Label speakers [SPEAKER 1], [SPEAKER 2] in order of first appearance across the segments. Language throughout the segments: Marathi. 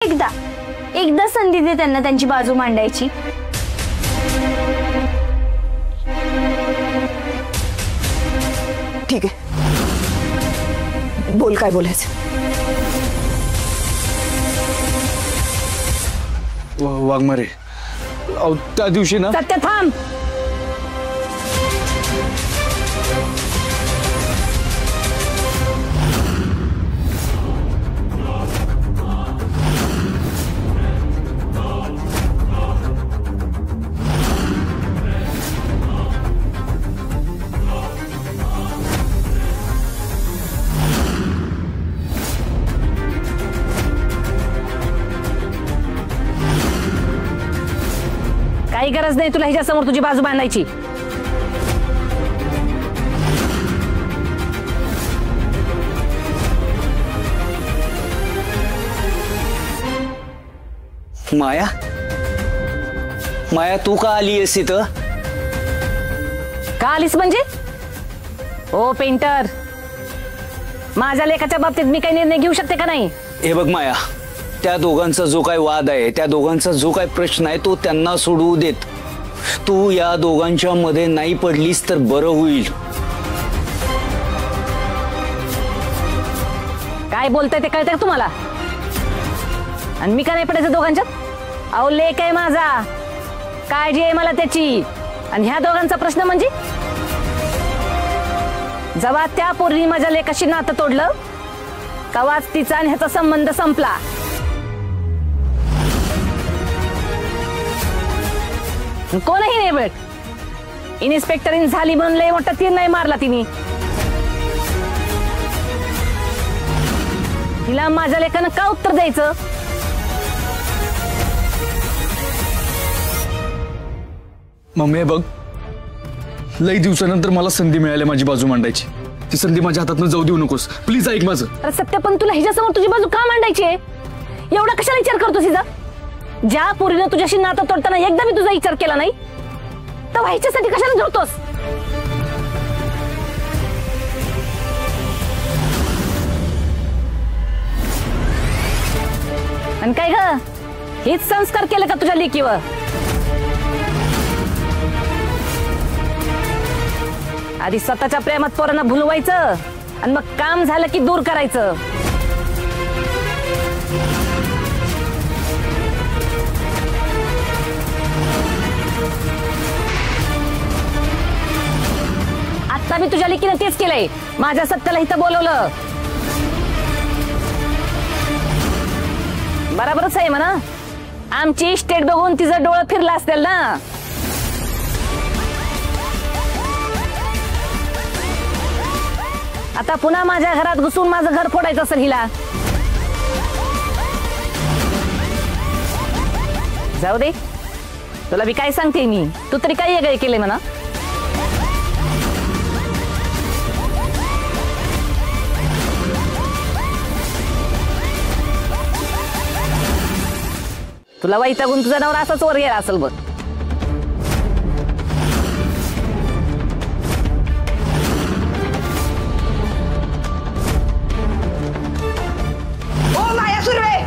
[SPEAKER 1] एकदा संधी दे त्यांना त्यांची बाजू मांडायची।
[SPEAKER 2] ठीक आहे, बोल काय बोलायचं।
[SPEAKER 3] वाघमारे, त्या दिवशी ना।
[SPEAKER 1] सत्य थांब। काही गरज नाही तुला हिच्या समोर तुझी बाजू बांधायची।
[SPEAKER 4] माया, माया तू का आली आहेस इथं?
[SPEAKER 1] का आलीस म्हणजे? ओ पेंटर, माझ्या लेखाच्या बाबतीत मी काही निर्णय घेऊ शकते का नाही?
[SPEAKER 4] हे बघ माया, त्या दोघांचा जो काय वाद आहे, त्या दोघांचा जो काय प्रश्न आहे तो त्यांना सोडवू देत। तू या दोघांच्या मध्ये नाही पडलीस तर बरं होईल।
[SPEAKER 1] काय बोलताय ते कळतंय का तुम्हाला? आणि मी का नाही पडायचं दोघांच्यात? अहो लेक आहे माझा, काळजी आहे मला त्याची। आणि ह्या दोघांचा प्रश्न म्हणजे जेव्हा त्या पोरीने माझ्या लेकाशी नातं तोडलं तेव्हाच तिचा आणि ह्याचा संबंध संपला। कोणही नाही बघ, इन्स्पेक्टरीन झाली म्हणून लय मोठा तीर नाही मारला तिने। तिला माझ्या लेकानं का उत्तर द्यायचं?
[SPEAKER 3] मम्मी बघ, लई दिवसानंतर मला संधी मिळाली माझी बाजू मांडायची। ती संधी माझ्या हातातून जाऊ देऊ नकोस प्लीज, ऐक माझं।
[SPEAKER 1] अरे सत्य, पण तुला हिच्यासमोर तुझी बाजू का मांडायची आहे? एवढा कशाला विचार करतोस हिचा? ज्या पोरीनं तुझ्याशी नातं तोडताना एकदा मी तुझा विचार केला नाही तर व्हायच्यासाठी कशाला जोडतोस? आणि काय ग, हेच संस्कार केले का तुझ्या लेकीवर? आधी स्वतःच्या प्रेमात पोरांना भुलवायचं आणि मग काम झालं की दूर करायचं। आता मी तुझ्या लेकीनं तेच केलंय, माझ्या सत्याला इथं बोलवलं। बरोबरच आहे म्हणा, आमची स्टेट बघून तिचं डोळं फिरलं असेल ना। आता पुन्हा माझ्या घरात घुसून माझं घर फोडायचं असेल हिला। जाऊ दे, तुला मी काय सांगते, मी तू तरी काय वेगळे केले म्हणा। तुला वैतागून तुझा नवरा असाच वर गेला असेल बघ।
[SPEAKER 2] ओ माया सुर्वे,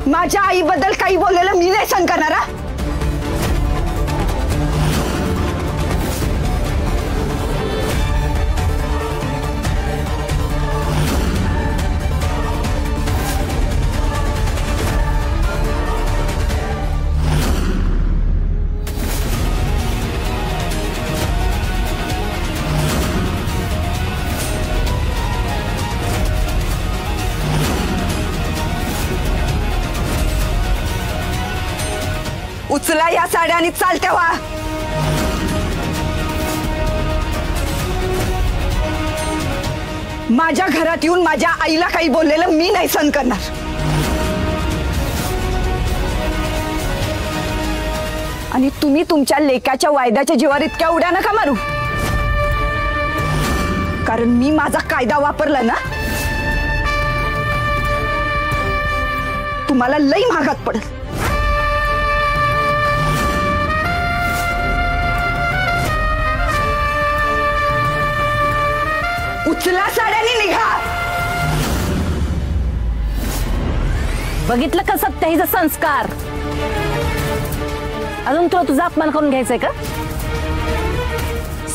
[SPEAKER 2] माझ्या आईबद्दल काही बोललेलं मी नाही सहन करणार। उचला या साड्या आणि चालत्या व्हा। माझ्या घरात येऊन माझ्या आईला काही बोललेलं मी नाही सहन करणार। आणि तुम्ही तुमच्या लेकाच्या वायद्याच्या जीवावर इतक्या उड्या नका मारू, कारण मी माझा कायदा वापरला ना, तुम्हाला लई महागात पडेल। उचला साड्याने निघा.
[SPEAKER 1] बघितलं का सत्य हिचा संस्कार. अजून तुला तुझा अपमान करून घ्यायचंय का.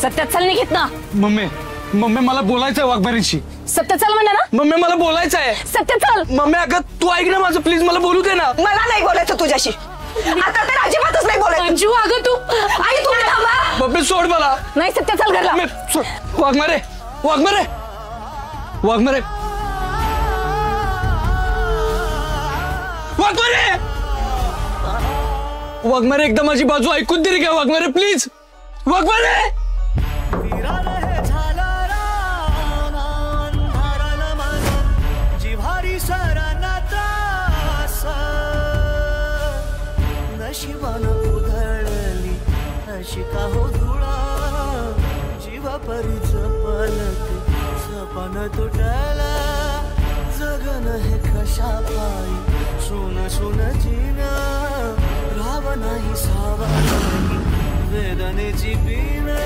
[SPEAKER 1] सत्य चल निघित ना.
[SPEAKER 3] मम्मी मम्मी मला बोलायचंय वाघमारीशी.
[SPEAKER 1] सत्य चल म्हणलं ना.
[SPEAKER 3] मम्मी मला बोलायचंय.
[SPEAKER 1] सत्य चल.
[SPEAKER 3] मम्मी अगं तू ऐक ना माझं प्लीज मला बोलू दे ना.
[SPEAKER 2] मला नाही बोलायचं तुझ्याशी. आता तर अजिबातच नाही बोलायचं.
[SPEAKER 1] अंजू अगं तू आई तुम्ही थांबा.
[SPEAKER 3] मम्मी सोड मला.
[SPEAKER 1] नाही सत्य चल घरला.
[SPEAKER 3] मम्मी सोड. वाघमारे वाघमारे वाघमारे वाघमारे वाघमारे एकदा माझी बाजू ऐकून तरी घ्या वाघमारे प्लीज. वाघमारे
[SPEAKER 5] जिव्हारी सरांना त्रास नशिबान उधळली अशी का हो धुळा जीव परी जपलक सपन तुटला जगन हे कशा पायी सुन सुन जीना राव नाही सावा वेदनेची बीना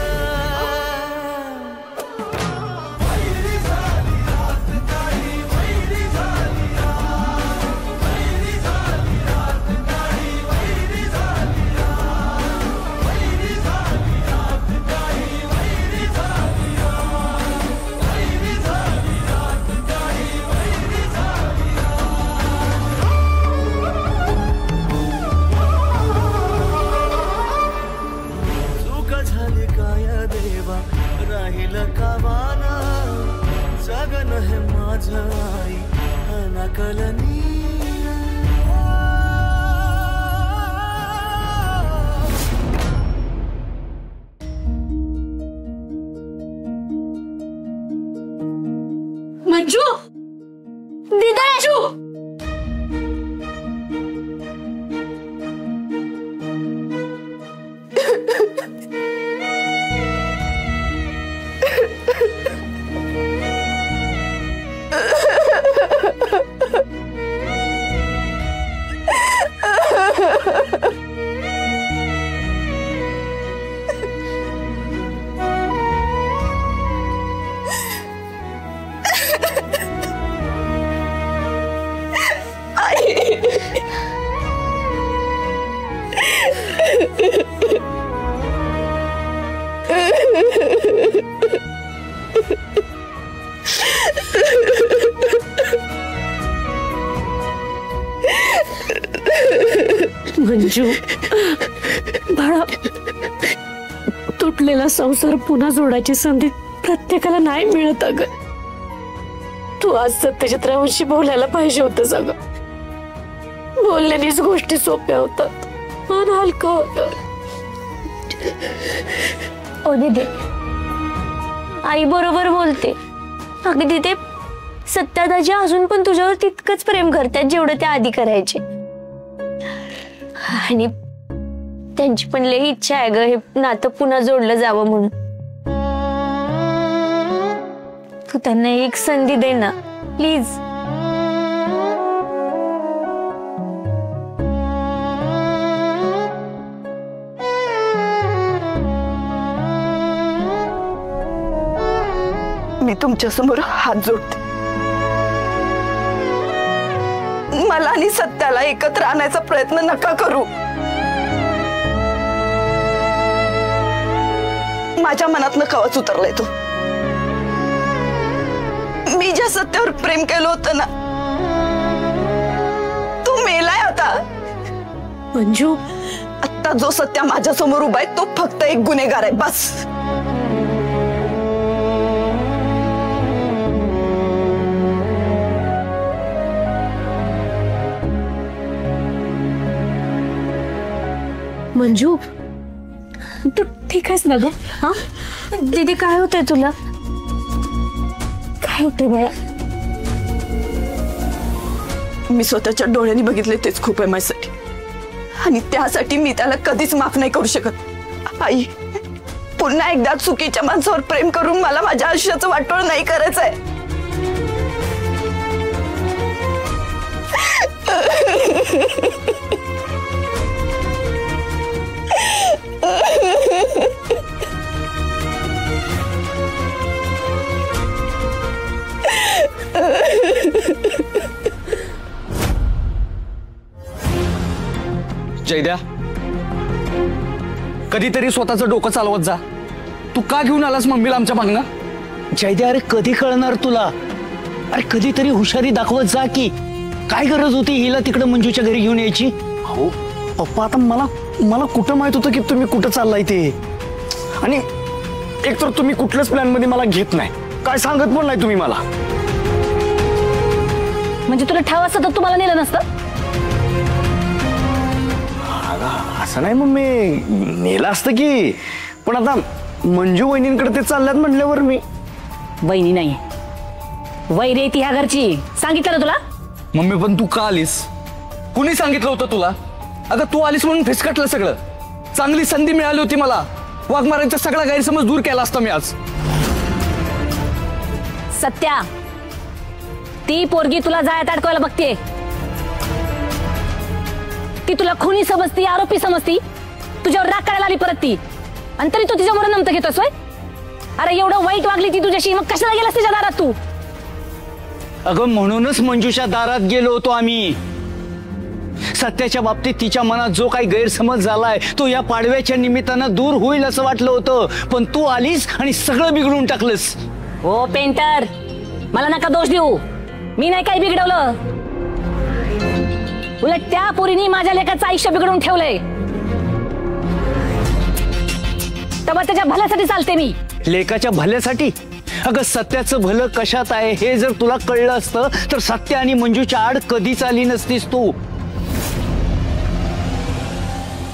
[SPEAKER 5] जगन हे माझ आई अनाकलनी.
[SPEAKER 1] मंजू दीदा अंजू. मंजू बाळा तुटलेला संसार पुन्हा जोडायची संधी प्रत्येकाला नाही मिळत. अगं तू आज सत्यजित्रांशी बोलायला पाहिजे होतं. अगं बोलल्यानेच गोष्टी सोप्या होतात. मन हलकं होतं.
[SPEAKER 6] ओ दीदी आई बरोबर बोलते. अगदी ते सत्यादाजी अजून पण तुझ्यावर तितकंच प्रेम करतात जेवढं ते आधी करायचे. आणि त्यांची पण लई इच्छा आहे ग हे नातं पुन्हा जोडलं जावं म्हणून. तू त्यांना एक संधी दे ना प्लीज.
[SPEAKER 2] मी तुमच्या समोर हात जोडते. मला आणि सत्याला एकत्र आणायचा प्रयत्न नका करू. माझ्या मनातनं कवच उतरलाय तो. मी ज्या सत्यावर प्रेम केलं होतं ना तो मेलाय आता.
[SPEAKER 1] मंजू
[SPEAKER 2] आता जो सत्या माझ्या समोर उभा आहे तो फक्त एक गुन्हेगार आहे बस.
[SPEAKER 1] मंजू तू ठीक आहेस ना ग. हा दीदी काय होतंय तुला. काय होतंय बाळा.
[SPEAKER 2] मी स्वतःच्या डोळ्यांनी बघितले तेच खूप आहे माझ्यासाठी. आणि त्यासाठी मी त्याला कधीच माफ नाही करू शकत. आई पुन्हा एकदा चुकीच्या माणसावर प्रेम करून मला माझ्या आयुष्याचं वाटोळ नाही करायचंय.
[SPEAKER 3] जयद्या, कधीतरी स्वतःचं डोकं चालवत जा. तू का घेऊन आलास मम्मीला आमच्या मागणं?
[SPEAKER 4] जयद्या, अरे कधी कळणार तुला? अरे कधीतरी हुशारी दाखवत जा की. काय गरज होती हिला तिकडे मंजूच्या घरी घेऊन यायची?
[SPEAKER 3] हो पप्पा, आता मला कुठं माहित होतं की तुम्ही कुठं चाललाय ते. आणि एकतर तुम्ही कुठल्याच प्लॅन मध्ये मला घेत नाही, काय सांगत पण नाही तुम्ही मला.
[SPEAKER 7] म्हणजे तुला ठाव असतं तर तुम्हाला नेलं नसतं?
[SPEAKER 3] असं नाही मम्मी, नेलं असतं की, पण आता मंजू वहिनींकडे ते चालल्यात म्हटल्यावर मी.
[SPEAKER 7] वहिनी नाही, वैरी आहे ती ह्या घरची. सांगितलं ना तुला?
[SPEAKER 3] मम्मी पण तू का आलीस? कुणी सांगितलं होतं तुला? अगं तू आलीस म्हणून फिसकटलं सगळं. चांगली संधी मिळाली होती मला. वाघमारांचा सगळा गैरसमज दूर केला असता मी आज.
[SPEAKER 7] सत्या, ती पोरगी तुला जाळ्यात अडकवायला बघते. ती तुला खुनी समजती, आरोपी समजती. तुझ्यावर राग करायला आली परत ती, आणि तरी तू तिच्यावर नमतं घेतोस होय? अरे एवढं वाईट वागली ती तुझ्याशी, मग कशाला गेलास तिच्या दारात तू?
[SPEAKER 4] अगं म्हणूनच मंजूच्या दारात गेलो होतो आम्ही. सत्याच्या बाबतीत तिच्या मनात जो काही गैरसमज झालाय तो या पाडव्याच्या निमित्तानं दूर होईल असं वाटलं होतं, पण तू आलीस आणि सगळं बिघडून टाकलंस.
[SPEAKER 7] हो पेंटर, मला नका दोष देऊ. मी नाही काही बिघडवलं. उलट त्या पोरीने माझ्या लेकाचं आयुष्य बिघडून ठेवलंय. तेव्हा त्याच्या भल्यासाठी चालते मी.
[SPEAKER 4] लेकाच्या भल्यासाठी? अगं सत्याचं भलं कशात आहे हे जर तुला कळलं असतं तर सत्य आणि मंजूच्या आड कधीच आली नसतीस तू.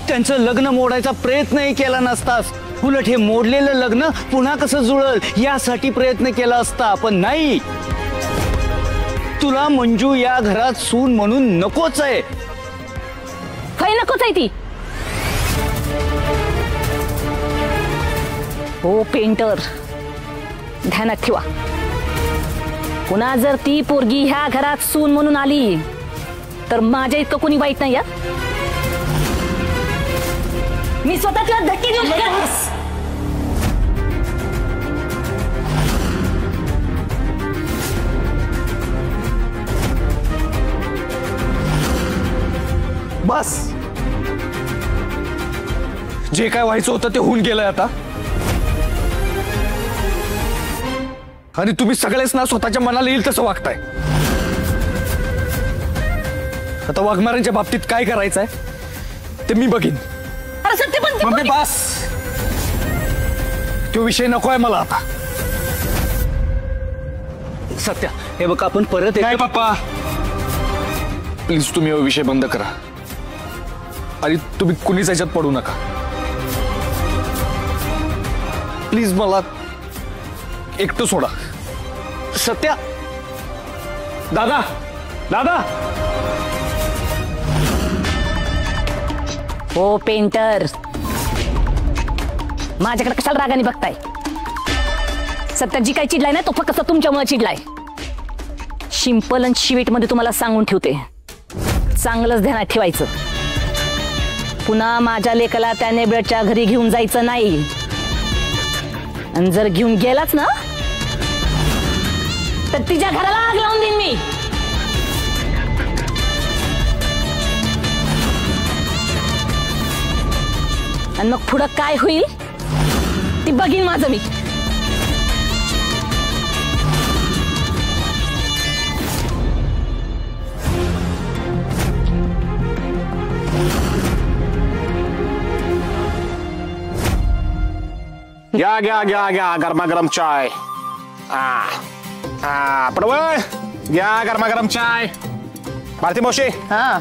[SPEAKER 4] त्यांचं लग्न मोडायचा प्रयत्नही केला नसतास. उलट हे मोडलेलं लग्न पुन्हा कसं जुळल यासाठी प्रयत्न केला असता, पण नाही. तुला मंजू या घरात सून म्हणून नकोच आहे.
[SPEAKER 7] खरी नकोच आहे ती. हो पेंटर, ध्यानात ठेवा, पुन्हा जर ती पोरगी ह्या घरात सून म्हणून आली तर माझ्या इतकं कोणी वाईट नाही. मी स्वतः तिला धक्के देऊन
[SPEAKER 3] बस, जे काय व्हायचं होतं ते होऊन गेलंय आता. आणि तुम्ही सगळेच ना स्वतःच्या मनाला येईल तसं वागताय. आता वाघमारांच्या बाबतीत काय करायचंय ते मी बघीन. मम्मी बस, तो विषय नकोय मला आता.
[SPEAKER 4] सत्या, हे बघ आपण परत
[SPEAKER 3] नाही पप्पा, प्लीज तुम्ही हा विषय बंद करा. आणि तुम्ही कुणीच याच्यात पडू नका प्लीज. मला एकटं सोडा.
[SPEAKER 4] सत्या,
[SPEAKER 3] दादा, दादा.
[SPEAKER 7] हो पेंटर, माझ्याकडे कशाला रागाने बघताय? सत्या जी काही चिडलाय ना तो फक्त तुमच्यामुळे चिडलाय. शिंपल आणि शिवीट मध्ये तुम्हाला सांगून ठेवते, चांगलंच ध्यानात ठेवायचं. पुन्हा माझ्या लेकाला त्या नेबळच्या घरी घेऊन जायचं नाही. आणि जर घेऊन गेलाच ना तर तिच्या घराला आग लावून देईन मी. आणि मग पुढं काय होईल ती बघीन माझं मी.
[SPEAKER 8] घ्या घ्या घ्या घ्या गरमागरम चाय. पडवळ घ्या गरमागरम चाय. भारती मावशी,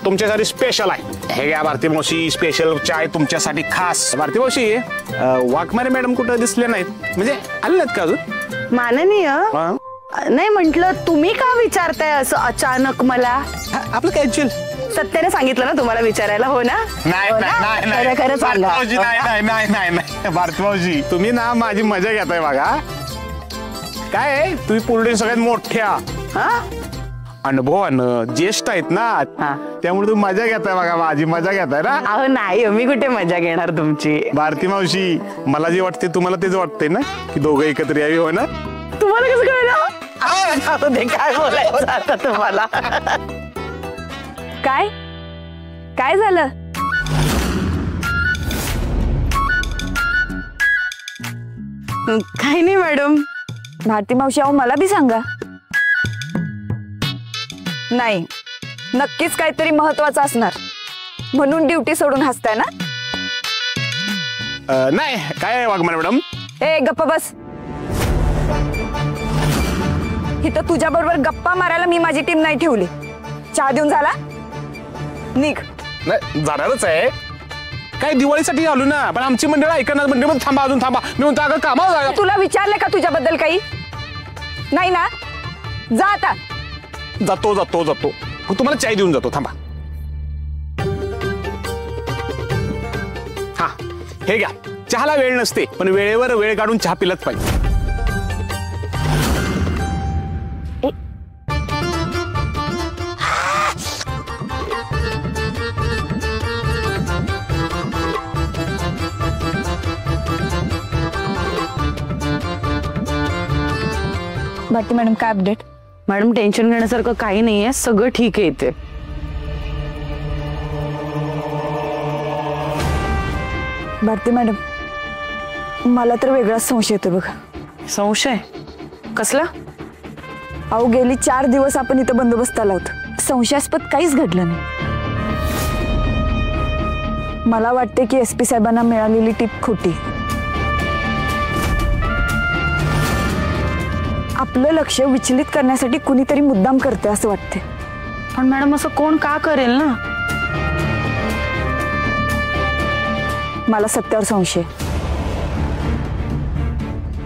[SPEAKER 8] तुमच्यासाठी स्पेशल आहे. हे घ्या भारती मावशी, स्पेशल चाय तुमच्यासाठी खास. भारती मावशी, वाघमारे मॅडम कुठं दिसले नाहीत, म्हणजे आले नाहीत का अजून?
[SPEAKER 2] माननीय नाही म्हंटल, तुम्ही का विचारताय असं अचानक मला?
[SPEAKER 8] आपलं कॅज्युअल.
[SPEAKER 2] सत्याने सांगितलं ना तुम्हाला विचारायला, हो ना?
[SPEAKER 8] नाही
[SPEAKER 2] खरं सांगा.
[SPEAKER 8] नाही भारती मावशी, तुम्ही ना माझी मजा घेताय बघा. काय तुम्ही पुढे सगळ्यात मोठ्या अनुभवानं ज्येष्ठ आहेत ना, त्यामुळे तुम्ही मजा घेताय बघा, माझी मजा घेताय ना.
[SPEAKER 2] अहो नाही, मी कुठे मजा घेणार तुमची.
[SPEAKER 8] भारती मावशी, मला जे वाटते तुम्हाला तेच वाटतंय ना की दोघं एकत्र यावी, हो ना?
[SPEAKER 2] तुम्हाला कसं कळलं? काय बोलायचं आता तुम्हाला?
[SPEAKER 7] काय काय झालं?
[SPEAKER 2] काही नाही मॅडम.
[SPEAKER 7] भारती मावशी, अहो मला बी सांगा.
[SPEAKER 2] नाही, नक्कीच काहीतरी महत्वाचं असणार म्हणून ड्युटी सोडून हसताय ना?
[SPEAKER 8] नाही काय वाघमारे मॅडम.
[SPEAKER 2] ए गप्पा बस. इथं तुझ्या बरोबर गप्पा मारायला मी माझी टीम नाही ठेवली. चहा देऊन झाला, निघ.
[SPEAKER 8] नाही जाणारच आहे. काय दिवाळीसाठी आलो ना, पण आमची मंडळ ऐकणार. मंडळ मध्ये थांबा, अजून थांबा. मी म्हणतो अगं कामावर जायला.
[SPEAKER 2] तुला विचारले का तुझ्याबद्दल काही? नाही ना, जा आता.
[SPEAKER 8] जातो जातो जातो. तुम्हाला चाय देऊन जातो, थांबा. हा हे घ्या. चहाला वेळ नसते, पण वेळेवर वेळ काढून चहा पिलाच पाहिजे.
[SPEAKER 2] भारती मॅडम, काय अपडेट?
[SPEAKER 9] मॅडम टेन्शन घेण्यासारखं काही नाहीये, सगळं ठीक आहे इथे.
[SPEAKER 2] भारती मॅडम, मला तर वेगळाच संशय येतो बघा.
[SPEAKER 9] संशय कसला?
[SPEAKER 2] अहो गेली 4 दिवस आपण इथं बंदोबस्ताला होतो. संशयास्पद काहीच घडलं नाही. मला वाटते की SP साहेबांना मिळालेली टीप खोटी. आपलं लक्ष विचलित करण्यासाठी कुणीतरी मुद्दाम करते असं वाटते.
[SPEAKER 9] पण मॅडम असं कोण का करेल ना?
[SPEAKER 2] मला सत्यावर संशय.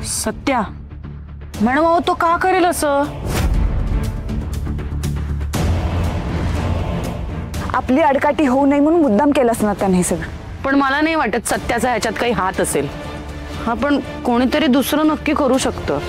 [SPEAKER 9] सत्या? मॅडम अहो तो का करेल असं?
[SPEAKER 2] आपली अडकाटी होऊ नये म्हणून मुद्दाम केलंच ना त्याने हे सगळं.
[SPEAKER 9] पण मला नाही वाटत सत्याचा ह्याच्यात काही हात असेल. हा पण कोणीतरी दुसरं नक्की करू शकतं.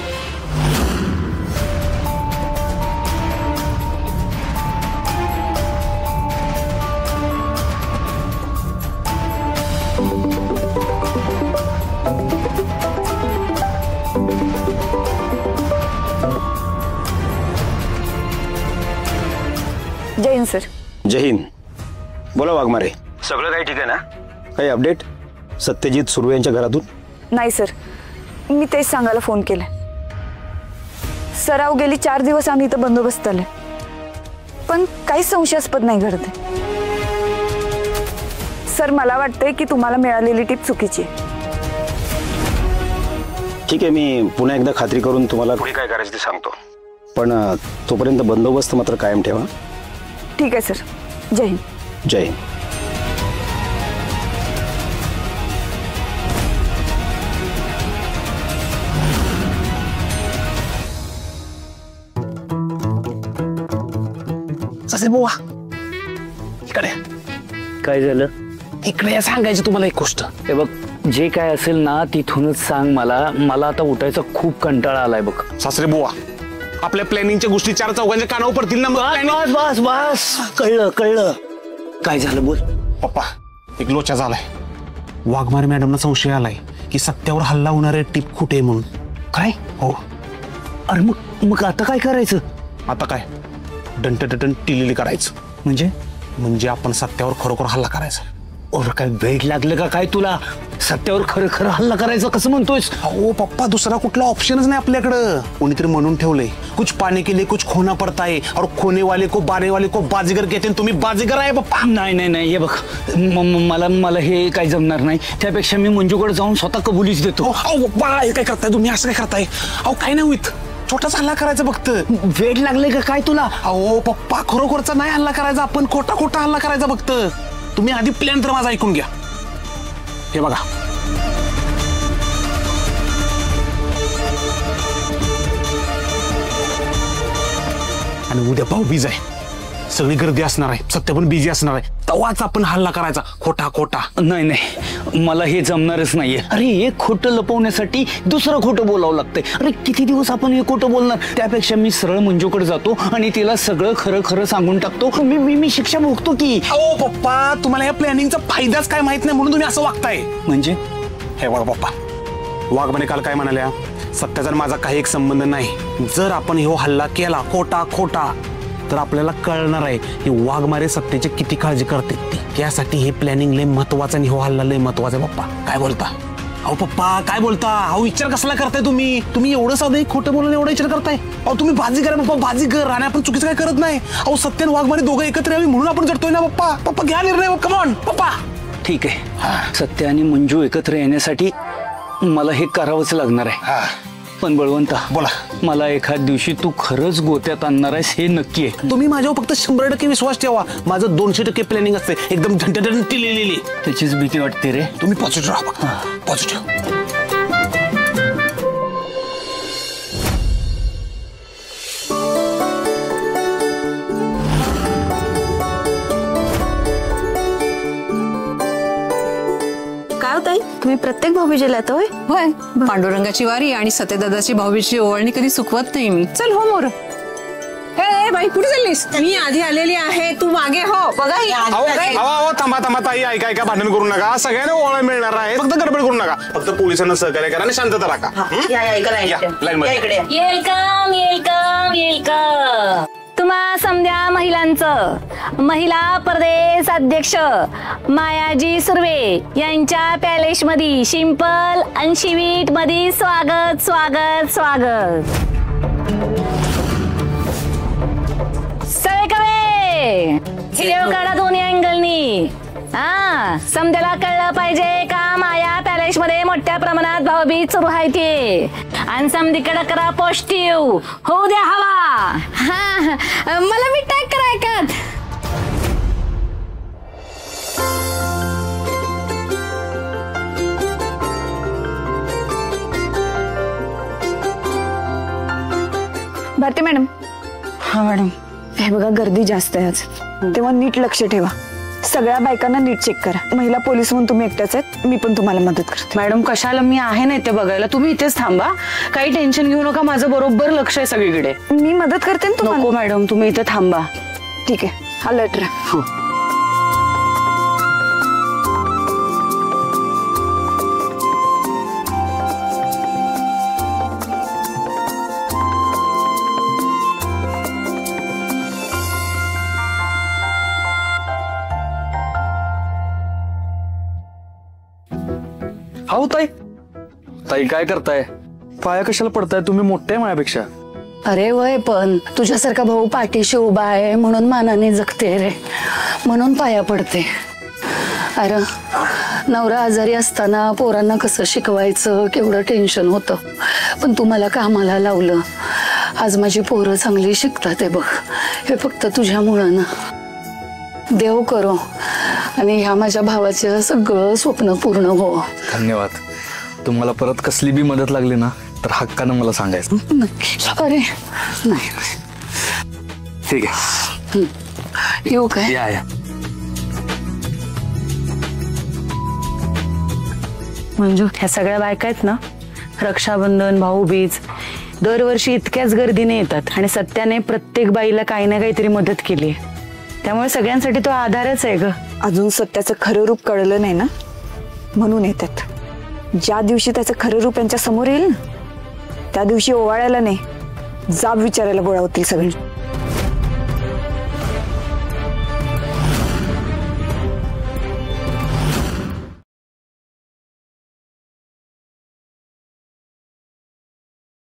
[SPEAKER 2] जय हिंद सर.
[SPEAKER 10] जय हिंद. बोला वाघमारे. सगळं काही ठीक आहे ना? काही अपडेट सत्यजित सुर्वे यांच्या घरातून?
[SPEAKER 2] नाही सर, मी तेच सांगायला फोन केलाय. सराव गेली 4 दिवस आम्ही इथं बंदोबस्त आले, पण काहीच संशयास्पद नाही घडते. सर मला वाटतंय की तुम्हाला मिळालेली टीप चुकीची आहे.
[SPEAKER 10] ठीक आहे, मी पुन्हा एकदा खात्री करून तुम्हाला पुढे काय करायचं ते सांगतो. पण तोपर्यंत बंदोबस्त मात्र कायम ठेवा.
[SPEAKER 2] ठीक आहे सर. जय हिंद.
[SPEAKER 10] जय हिंद.
[SPEAKER 8] ससे बुवा इकडे.
[SPEAKER 4] काय झालं?
[SPEAKER 8] इकडे सांगायचं तुम्हाला एक गोष्ट.
[SPEAKER 4] हे बघ, जे काय असेल ना तिथूनच सांग मला. मला आता उठायचा खूप कंटाळा आलाय बघ.
[SPEAKER 8] सासरे बुवा, आपल्या प्लॅनिंगच्या गोष्टी 4 चौघांच्या कानावर पडतील ना.
[SPEAKER 4] बस बस बस, कळलं कळलं. काय झालं बोल.
[SPEAKER 8] पप्पा, एक लोचा झालाय. वाघमारे मॅडमना संशय आलाय की सत्यावर हल्ला होणारे टीप खोटे म्हणून.
[SPEAKER 4] काय?
[SPEAKER 8] हो.
[SPEAKER 4] अरे मग आता काय करायचं?
[SPEAKER 8] आता काय, डंटन टिलिली करायचं. म्हणजे आपण सत्यावर खरोखर हल्ला करायचा.
[SPEAKER 4] और काय वेळ लागलं का काय तुला? सत्यावर खरं खरं हल्ला करायचं कसं म्हणतोयस?
[SPEAKER 8] अहो पप्पा, दुसरा कुठला ऑप्शनच नाही आपल्याकडं. कोणीतरी म्हणून ठेवलंय, कुछ पाने के लिए कुछ खोना पड़ता है और खोने वाले को बाने वाले को बाजीगर कहते हैं. तुम्ही बाजीगर आहे पप्पा.
[SPEAKER 4] नाही हे बघ, मला हे काही जमणार नाही. त्यापेक्षा मी मंजूकडे जाऊन स्वतः कबुलीच देतो.
[SPEAKER 8] अहो पप्पा, हे काय करताय तुम्ही? असं काय करताय? अहो काय नाही होईत, छोटाच हल्ला करायचा फक्त.
[SPEAKER 4] वेळ लागले का काय तुला?
[SPEAKER 8] अहो पप्पा, खरोखरचा नाही हल्ला करायचा, आपण खोटा हल्ला करायचा फक्त. तुम्ही आधी प्लॅन तर माझा ऐकून घ्या. हे बघा, आणि उद्या भाऊबीज आहे, सगळी गर्दी असणार आहे, सत्य पण बिझी असणार आहे. तेव्हाच आपण हल्ला करायचा खोटा.
[SPEAKER 4] नाही, मला हे जमणारच नाहीये. अरे एक खोटं लपवण्यासाठी दुसरं खोटं बोलावं लागतंय. अरे किती दिवस आपण हे खोटं बोलणार? त्यापेक्षा मी सरळ मंजूकडे जातो आणि तिला सगळं खरं सांगून टाकतो. मी शिक्षा भोगतो की.
[SPEAKER 8] अहो पप्पा, तुम्हाला या प्लॅनिंगचा फायदाच काय माहित नाही म्हणून तुम्ही असं वागताय.
[SPEAKER 4] म्हणजे
[SPEAKER 8] हे बघा पप्पा, वाघमारे काल काय म्हणाल्या? सत्याचा माझा काही एक संबंध नाही. जर आपण ह्यो हल्ला केला खोटा तर आपल्याला कळणार आहे की वाघमारे सत्याची किती काळजी करते. त्यासाठी हे प्लॅनिंग लय महत्वाचं आणि ह्यो हल्ला लय महत्वाचा आहे. पप्पा काय बोलता? अहो पप्पा काय बोलता? अहो विचार कसला करताय तुम्ही एवढं साधं खोटं बोलून एवढा विचार करताय? अहो तुम्ही बाजी करा पप्पा, बाजी कर. आणि आपण चुकीचं काय करत नाही. अहो सत्य आणि वाघमारे दोघं एकत्र यावी म्हणून आपण जडतोय ना पप्पा घ्या निर्णय. कमॉन पप्पा.
[SPEAKER 4] ठीक आहे, सत्य आणि मंजू एकत्र येण्यासाठी मला हे करावंच लागणार आहे. पण बळवंता
[SPEAKER 8] बोला,
[SPEAKER 4] मला एखाद दिवशी तू खरंच गोत्यात आणणार आहेस हे नक्की आहे.
[SPEAKER 8] तुम्ही माझ्यावर फक्त 100% विश्वास ठेवा. माझं 200% प्लॅनिंग असते, एकदम झंटझंटी लिहिलेली.
[SPEAKER 4] त्याचीच भीती वाटते रे.
[SPEAKER 8] तुम्ही पॉझिटिव्ह राहा, पॉझिटिव्ह.
[SPEAKER 2] तुम्ही प्रत्येक भाऊबीजेला येतो होय?
[SPEAKER 11] होय, पांडुरंगाची वारी आणि सत्यदादाची भाऊबीजेची ओवाळणी कधी चुकवत नाही मी. चल हो मोर. हे बाई कुठे चाललीस? मी आधी आलेली आहे, तू मागे हो.
[SPEAKER 8] बघा थांबा ताई, ऐका भांडण करू नका. सगळ्यांना ओळख मिळणार आहे, फक्त गडबड करू नका. फक्त पोलिसांना सहकार्य करा आणि शांतता राखा.
[SPEAKER 7] तुम्हा समध्या महिलांचं महिला प्रदेश अध्यक्ष मायाजी सुर्वे यांच्या पॅलेस मध्ये शिंपल आणि शिवीट मध्ये स्वागत स्वागत स्वागत. सगळे कवे व्हिडिओ काढा दोन्ही अँगलनी. समध्याला कळलं पाहिजे का माया पॅलेस मध्ये मोठ्या प्रमाणात भाऊबीज सुरू आहे ते. आणि समधीकडे करा पॉझिटिव्ह होऊ द्या हवा. मला मी टॅग करा ऐकत.
[SPEAKER 2] भारती मॅडम. हा मॅडम, हे बघा गर्दी जास्त आहे आज, तेव्हा नीट लक्ष ठेवा. सगळ्या बायकांना नीट चेक करा. महिला पोलीस म्हणून तुम्ही एकट्याच आहेत, मी पण तुम्हाला मदत करते.
[SPEAKER 9] मॅडम कशाला, मी आहे ना ते बघायला. तुम्ही इथेच थांबा, काही टेन्शन घेऊ नका. माझं बरोबर लक्ष आहे सगळीकडे.
[SPEAKER 2] मी मदत करते ना तुम्हाला.
[SPEAKER 9] नको मॅडम, तुम्ही इथे थांबा.
[SPEAKER 2] ठीक आहे, अलर्ट राहा.
[SPEAKER 3] हो ताई काय करताय? पाया कशाला पडताय? तुम्ही मोठे आहे माझ्यापेक्षा.
[SPEAKER 7] अरे वय, पण तुझ्यासारखा भाऊ पाठीशी उभा आहे म्हणून मानाने जगते रे, म्हणून पाया पडते. अरे नवरा आजारी असताना पोरांना कसं शिकवायचं केवढं टेन्शन होतं, पण तू मला कामाला लावलं. आज माझी पोरं चांगली शिकतात आहे बघ, हे फक्त तुझ्यामुळं ना. देव करो आणि ह्या माझ्या भावाचं सगळं स्वप्न पूर्ण हो.
[SPEAKER 3] धन्यवाद. तुम्हाला परत कसली बी मदत लागली ना तर हक्कानं मला सांगायचं.
[SPEAKER 7] नक्की. अरे नाही,
[SPEAKER 3] ठीक आहे.
[SPEAKER 7] येऊ काय?
[SPEAKER 3] या.
[SPEAKER 9] मंजू, ह्या सगळ्या बायका आहेत ना, रक्षाबंधन भाऊबीज दरवर्षी इतक्याच गर्दीने येतात आणि सत्याने प्रत्येक बाईला काही ना काहीतरी मदत केली. त्यामुळे सगळ्यांसाठी तो आधारच आहे ग.
[SPEAKER 2] अजून सत्याचं खरं रूप कळलं नाही ना, म्हणून येतात. ज्या दिवशी त्याचं खरं रूप यांच्या समोर येईल ना, त्या दिवशी ओवाळायला नाही, जाब विचारायला गोळा होतील सगळे.